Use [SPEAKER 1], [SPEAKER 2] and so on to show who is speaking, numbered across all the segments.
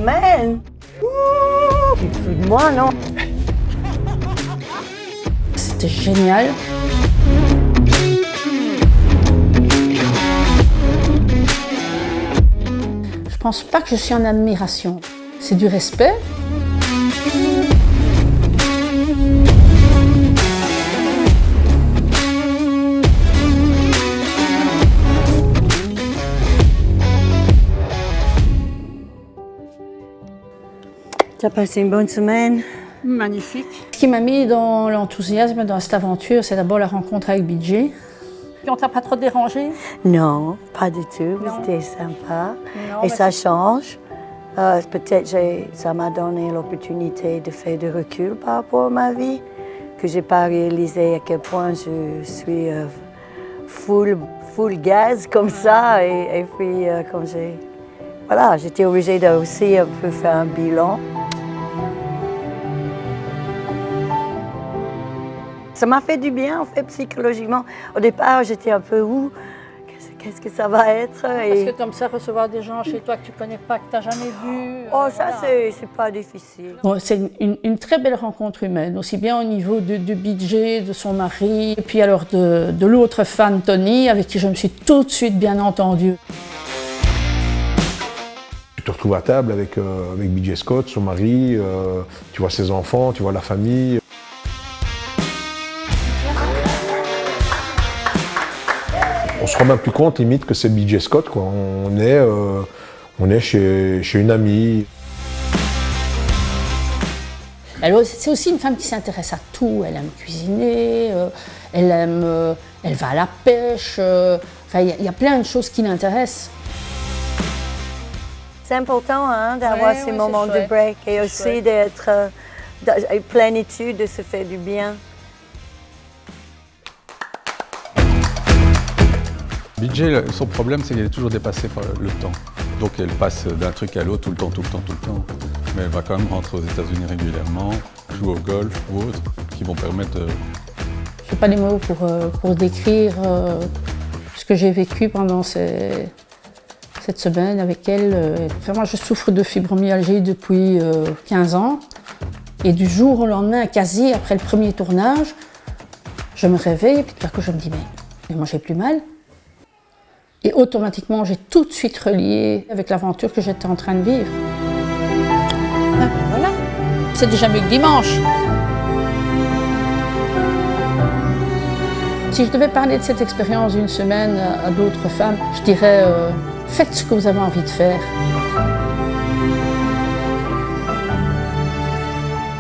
[SPEAKER 1] semaine. Tu te fous de moi, non?
[SPEAKER 2] C'était génial. Je pense pas que je suis en admiration. C'est du respect.
[SPEAKER 1] Tu as passé une bonne semaine?
[SPEAKER 2] Magnifique. Ce qui m'a mis dans l'enthousiasme dans cette aventure, c'est d'abord la rencontre avec BJ. On t'a pas trop dérangé?
[SPEAKER 1] Non, pas du tout.
[SPEAKER 2] Non.
[SPEAKER 1] C'était sympa.
[SPEAKER 2] Non,
[SPEAKER 1] Et ça change. Peut-être ça m'a donné l'opportunité de faire du recul par rapport à ma vie, que j'ai pas réalisé à quel point je suis full gaz comme ça. Et puis, comme voilà, j'étais obligée de aussi un peu faire un bilan. Ça m'a fait du bien, en fait, psychologiquement. Au départ, j'étais un peu qu'est-ce que ça va être?
[SPEAKER 2] Parce que comme ça, recevoir des gens chez toi que tu connais pas, que tu n'as jamais vu.
[SPEAKER 1] Oh, ça,
[SPEAKER 2] voilà.
[SPEAKER 1] c'est pas difficile.
[SPEAKER 2] Bon, c'est une très belle rencontre humaine, aussi bien au niveau du BJ, de son mari, et puis alors de l'autre femme, Tony, avec qui je me suis tout de suite bien entendue.
[SPEAKER 3] Tu te retrouves à table avec BJ Scott, son mari, tu vois ses enfants, tu vois la famille. On se rend même plus compte limite que c'est BJ Scott, quoi. On est chez une amie.
[SPEAKER 2] C'est aussi une femme qui s'intéresse à tout. Elle aime cuisiner, elle va à la pêche. Enfin, il y a plein de choses qui l'intéressent.
[SPEAKER 1] C'est important d'avoir ces moments de break et aussi d'être dans une plénitude, de se faire du bien.
[SPEAKER 4] BJ, son problème, c'est qu'elle est toujours dépassée par le temps. Donc elle passe d'un truc à l'autre tout le temps. Mais elle va quand même rentrer aux États-Unis régulièrement, jouer au golf ou autre, qui vont permettre...
[SPEAKER 2] Je n'ai pas les mots pour décrire ce que j'ai vécu pendant cette semaine avec elle. Enfin, moi, je souffre de fibromyalgie depuis 15 ans. Et du jour au lendemain, quasi après le premier tournage, je me réveille et puis tout à coup, je me dis mais moi, j'ai plus mal. Et automatiquement, j'ai tout de suite relié avec l'aventure que j'étais en train de vivre. Ah, voilà, c'est déjà mieux que dimanche. Si je devais parler de cette expérience d'une semaine à d'autres femmes, je dirais faites ce que vous avez envie de faire.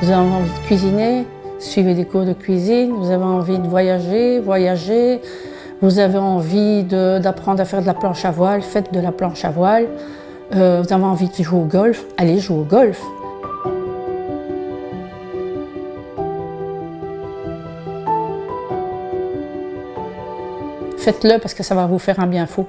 [SPEAKER 2] Vous avez envie de cuisiner, suivez des cours de cuisine. Vous avez envie de voyager. Vous avez envie d'apprendre à faire de la planche à voile, faites de la planche à voile. Vous avez envie de jouer au golf, allez jouer au golf. Faites-le parce que ça va vous faire un bien fou.